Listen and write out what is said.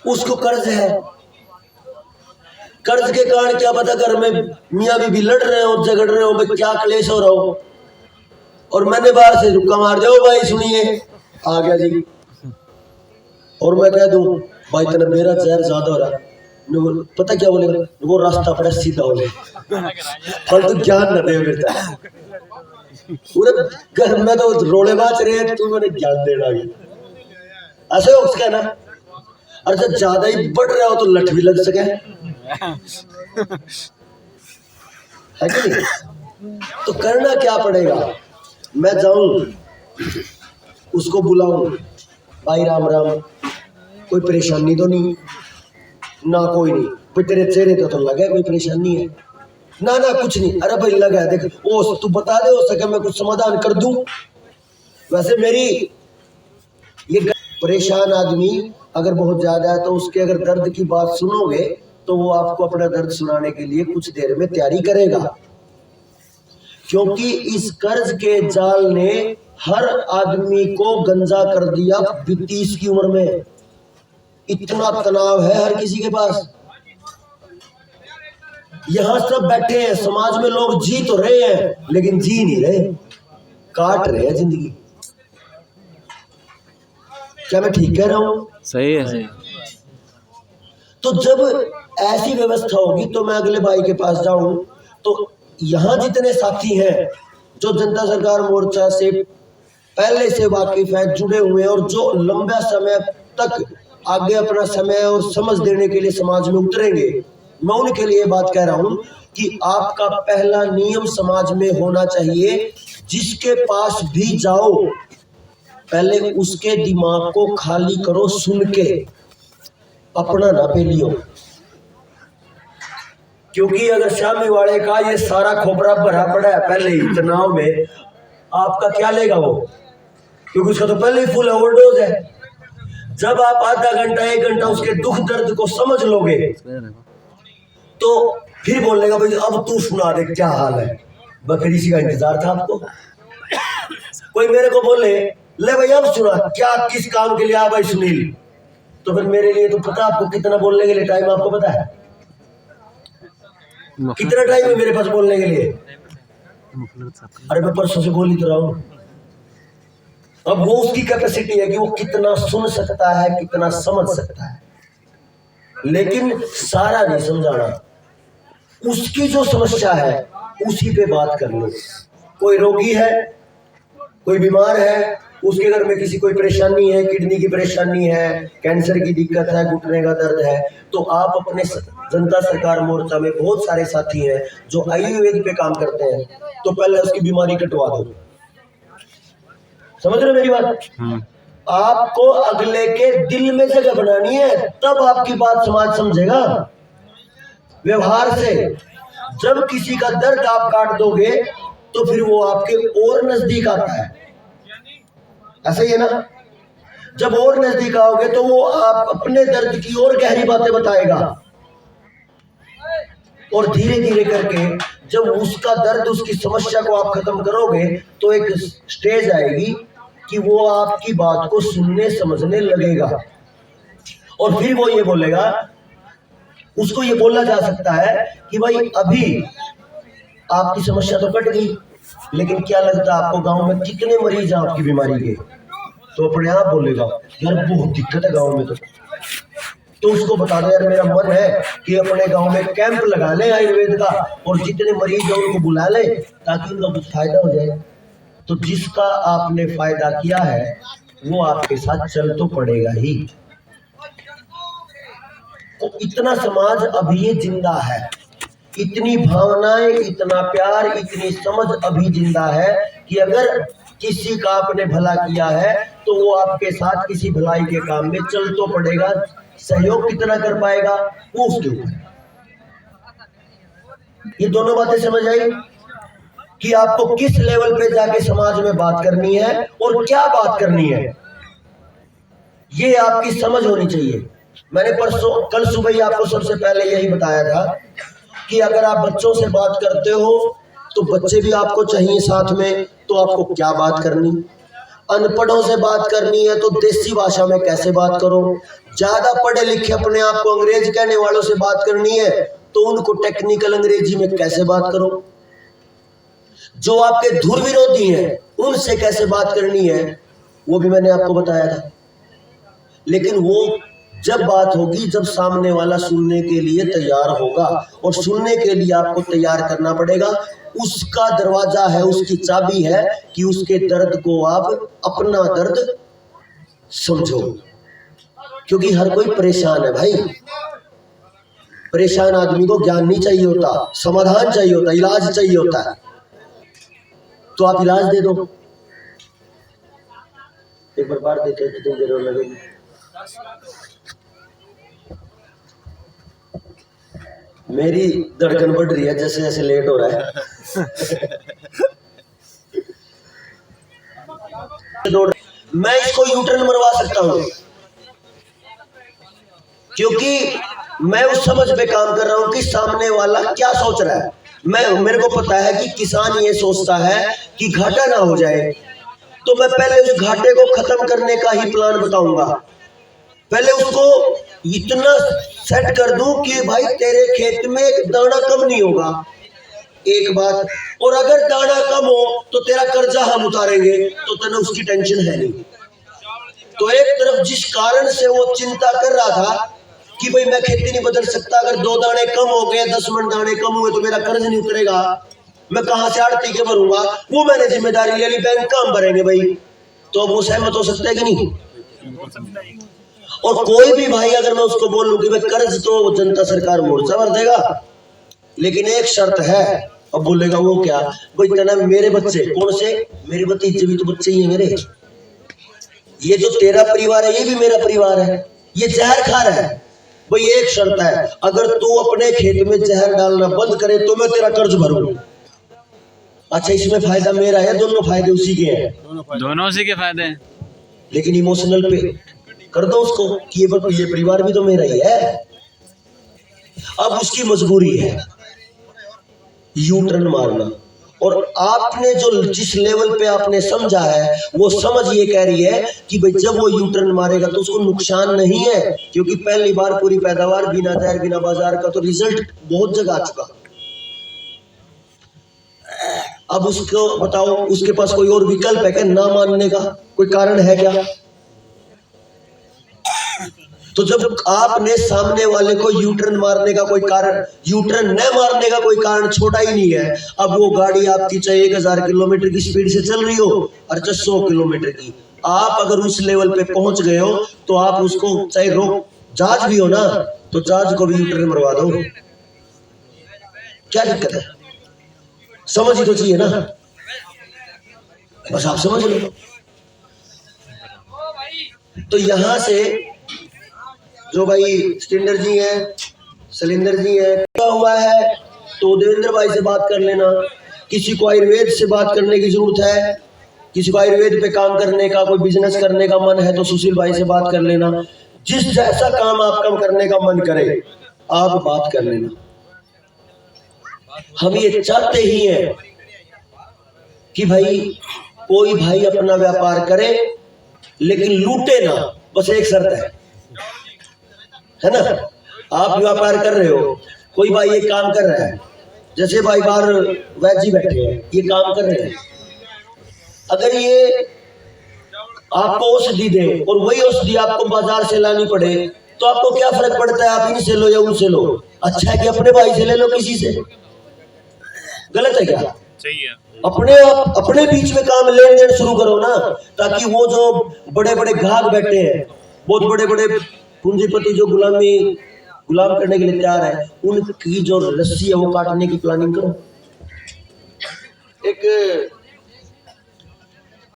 उसको कर्ज है, कर्ज के कारण क्या पता घर में मियाँ बीबी लड़ रहे हो, झगड़ रहे हो, भाई क्या क्लेश हो रहा हो, और मैंने बाहर से रुक्का मार दिया, भाई सुनिए आ गया जी, और मैं कह दूं भाई तेरा मेरा जहर ज्यादा हो रहा है, पता क्या बोले, वो रास्ता पड़ा सीधा हो गया, पर तू ज्ञान न दे बेटा, पूरे घर में तो रोले बाज रहे हैं, तू मैंने ज्ञान देना गया, ऐसे हो उसका ना। और जब ज्यादा ही बढ़ रहा हो तो लठ भी लग सके, है कि नहीं? तो करना क्या पड़ेगा, मैं जाऊं उसको बुलाऊं, भाई राम राम, कोई परेशानी तो नहीं ना, कोई नहीं भाई, तेरे चेहरे तो लगा कोई परेशानी है ना, ना कुछ नहीं, अरे भाई लगा है, देख ओ तू बता दे, हो सके मैं कुछ समाधान कर दूं। वैसे मेरी ये परेशान आदमी अगर बहुत ज्यादा है तो उसके अगर दर्द की बात सुनोगे तो वो आपको अपना दर्द सुनाने के लिए कुछ देर में तैयारी करेगा, क्योंकि इस कर्ज के जाल ने हर आदमी को गंजा कर दिया 30 की उम्र में। इतना तनाव है हर किसी के पास। यहां सब बैठे हैं, समाज में लोग जी तो रहे हैं लेकिन जी नहीं रहे, काट रहे हैं जिंदगी। क्या मैं ठीक कह रहा हूं? सही है, सही। तो जब ऐसी व्यवस्था होगी तो मैं अगले भाई के पास जाऊं, तो यहाँ जितने साथी हैं जो जनता सरकार मोर्चा से पहले से वाकिफ हैं, जुड़े हुए हैं, और जो लंबा समय तक आगे अपना समय और समझ देने के लिए समाज में उतरेंगे, मैं उनके लिए बात कह रहा हूं कि आपका पहला नियम समाज में होना चाहिए, जिसके पास भी जाओ पहले उसके दिमाग को खाली करो सुन के, अपना ना पे लियो। क्योंकि अगर शामी वाले का ये सारा खोपरा भरा पड़ा है पहले ही तनाव में, आपका क्या लेगा वो, क्योंकि उसका तो पहले ही फुल ओवरडोज है। जब आप आधा घंटा 1 घंटा उसके दुख दर्द को समझ लोगे तो फिर बोलेगा भाई अब तू सुना दे क्या हाल है, बकरी सी का इंतजार था आपको। कोई मेरे को बोले ले भाई अब सुना, क्या किस काम के लिए आ भाई सुनील, तो फिर मेरे लिए तो पता आपको कितना बोलने के लिए टाइम, आपको पता है कितना टाइम है मेरे पास बोलने के लिए? अरे मैं परसों से बोल ही तो रहा हूं। अब वो उसकी कैपेसिटी है कि वो कितना सुन सकता है, कितना समझ सकता है, लेकिन सारा नहीं समझाना। उसकी जो समस्या है उसी पे बात कर लो। कोई रोगी है, कोई बीमार है, उसके घर में किसी कोई परेशानी है, किडनी की परेशानी है, कैंसर की दिक्कत है, घुटने का दर्द है, तो आप अपने जनता सरकार मोर्चा में बहुत सारे साथी हैं जो आयुर्वेद पे काम करते हैं, तो पहले उसकी बीमारी कटवा दो। समझ रहे मेरी बात? आपको अगले के दिल में जगह बनानी है, तब आपकी बात समाज समझेगा। व्यवहार से जब किसी का दर्द आप काट दोगे तो फिर वो आपके और नजदीक आता है, ऐसा ही है ना? जब और नजदीक आओगे तो वो आप अपने दर्द की और गहरी बातें बताएगा, और धीरे धीरे करके जब उसका दर्द, उसकी समस्या को आप खत्म करोगे तो एक स्टेज आएगी कि वो आपकी बात को सुनने समझने लगेगा, और फिर वो ये बोलेगा, उसको ये बोला जा सकता है कि भाई अभी आपकी समस्या तो कट गई, लेकिन क्या लगता है आपको गांव में कितने मरीज हैं आपकी बीमारी के? तो अपने आप बोलेगा यार बहुत दिक्कत है गांव में, तो उसको बता दो यार मेरा मन है कि अपने गांव में कैंप लगा ले आयुर्वेद का, और जितने मरीज हैं उनको बुला ले ताकि उनका कुछ फायदा हो जाए। तो जिसका आपने फायदा किया है वो आपके साथ चल तो पड़ेगा ही। तो इतना समाज अभी ये जिंदा है, इतनी भावनाएं, इतना प्यार, इतनी समझ अभी जिंदा है कि अगर किसी का आपने भला किया है तो वो आपके साथ किसी भलाई के काम में चल तो पड़ेगा। सहयोग कितना कर पाएगा वो उसके ऊपर। ये दोनों बातें समझ आई कि आपको किस लेवल पे जाके समाज में बात करनी है और क्या बात करनी है, ये आपकी समझ होनी चाहिए। मैंने कल सुबह ही आपको सबसे पहले यही बताया था कि अगर आप बच्चों से बात करते हो तो बच्चे भी आपको चाहिए साथ में, तो आपको क्या बात करनी, अनपढ़ों से बात करनी है तो देसी भाषा में कैसे बात करो, ज्यादा पढ़े लिखे अपने आप को अंग्रेज कहने वालों से बात करनी है तो उनको टेक्निकल अंग्रेजी में कैसे बात करो, जो आपके धुर विरोधी हैं उनसे कैसे बात करनी है वो भी मैंने आपको बताया था। लेकिन वो जब बात होगी जब सामने वाला सुनने के लिए तैयार होगा, और सुनने के लिए आपको तैयार करना पड़ेगा। उसका दरवाजा है, उसकी चाबी है कि उसके दर्द को आप अपना दर्द समझो, क्योंकि हर कोई परेशान है भाई। परेशान आदमी को ज्ञान नहीं चाहिए होता, समाधान चाहिए होता, इलाज चाहिए होता है। तो आप इलाज दे दो। एक बार बार देते कितनी देर लगेगी। मेरी धड़कन बढ़ रही है जैसे जैसे लेट हो रहा है। मैं इसको यूटर्न मरवा सकता हूं क्योंकि मैं उस समझ पे काम कर रहा हूं कि सामने वाला क्या सोच रहा है। मेरे को पता है कि किसान ये सोचता है कि घाटा ना हो जाए, तो मैं पहले उस घाटे को खत्म करने का ही प्लान बताऊंगा। पहले उसको इतना सेट कर दूं कि भाई तेरे खेत में एक दाना कम नहीं होगा, एक बात, और अगर दाना कम हो तो तेरा कर्जा हम उतारेंगे, तो तेने उसकी टेंशन है नहीं। तो एक तरफ जिस कारण से वो चिंता कर रहा था कि भाई मैं खेती नहीं बदल सकता, अगर 2 दाने कम हो गए, 10 मन दाने कम हुए तो मेरा कर्ज नहीं उतरेगा, मैं कहां से आड़ती के भरूंगा, वो मैंने जिम्मेदारी ले ली, बैंक काम भरेंगे भाई। तो अब वो सहमत हो सकता है कि नहीं? और कोई भी भाई अगर मैं उसको बोलूं कि भाई कर्ज तो जनता सरकार मोर्चा भर देगा, लेकिन एक शर्त है, अब बोलेगा वो क्या? भाई कहना मेरे बच्चे, कौन से मेरे भतीजे भी तो बच्चे ही है मेरे, ये जो तेरा परिवार है ये भी मेरा परिवार है, ये जहर खा रहा है। भाई एक शर्त है, अगर तू अपने खेत में जहर डालना बंद करे तो मैं तेरा कर्ज भरूंगा। अच्छा, इसमें फायदा मेरा है, दोनों फायदे उसी के हैं, दोनों उसी के फायदे हैं। लेकिन इमोशनल पे कर दो उसको कि ये परिवार भी तो मेरा ही है। अब उसकी मजबूरी है यू टर्न मारना, और आपने जो जिस लेवल पे आपने समझा है वो समझ ये कह रही है कि भाई जब वो यू टर्न मारेगा तो उसको नुकसान नहीं है, क्योंकि पहली बार पूरी पैदावार बिना जहर बिना बाजार का, तो रिजल्ट बहुत जगह आ चुका। अब उसको बताओ, उसके पास कोई और विकल्प है क्या ना मानने का? कोई कारण है क्या? तो जब आपने सामने वाले को यू टर्न मारने का कोई कारण, यू टर्न न मारने का कोई कारण छोड़ा ही नहीं है, अब वो गाड़ी आपकी चाहे 1000 किलोमीटर की स्पीड से चल रही हो और 100 किलोमीटर की, आप अगर उस लेवल पे पहुंच गए हो तो आप उसको चाहे रोक जहाज भी हो ना, तो जहाज को भी यू टर्न मरवा दो, क्या दिक्कत है? समझ ही तो चाहिए ना, बस आप समझ लो। तो यहां से जो भाई स्टिंडर जी हैं, शैलेंद्र जी हैं, हुआ है तो देवेंद्र भाई से बात कर लेना। किसी को आयुर्वेद से बात करने की जरूरत है, किसी को आयुर्वेद पे काम करने का, कोई बिजनेस करने का मन है तो सुशील भाई से बात कर लेना। जिस जैसा काम आपका करने का मन करे आप बात कर लेना। हम ये चाहते ही हैं कि भाई कोई भाई अपना व्यापार करे लेकिन लूटे ना, बस एक शर्त है ना। आप व्यापार कर रहे हो, कोई भाई ये काम कर रहा है, जैसे भाई बाहर वैजी बैठे हैं ये काम कर रहे हैं, अगर ये आपको औषधि दे और वही औषधि आपको बाजार से लानी पड़े तो आपको क्या फर्क पड़ता है आप इनसे लो या उनसे लो? अच्छा है कि अपने भाई से ले लो, किसी से। गलत है क्या? सही है। अपने बीच में काम लेन देन शुरू करो ना, ताकि वो जो बड़े बड़े ग्राहक बैठे हैं, बहुत बड़े बड़े पूंजीपति जो गुलाम करने के लिए तैयार है, उनकी जो रस्सी है वो काटने की प्लानिंग करो। एक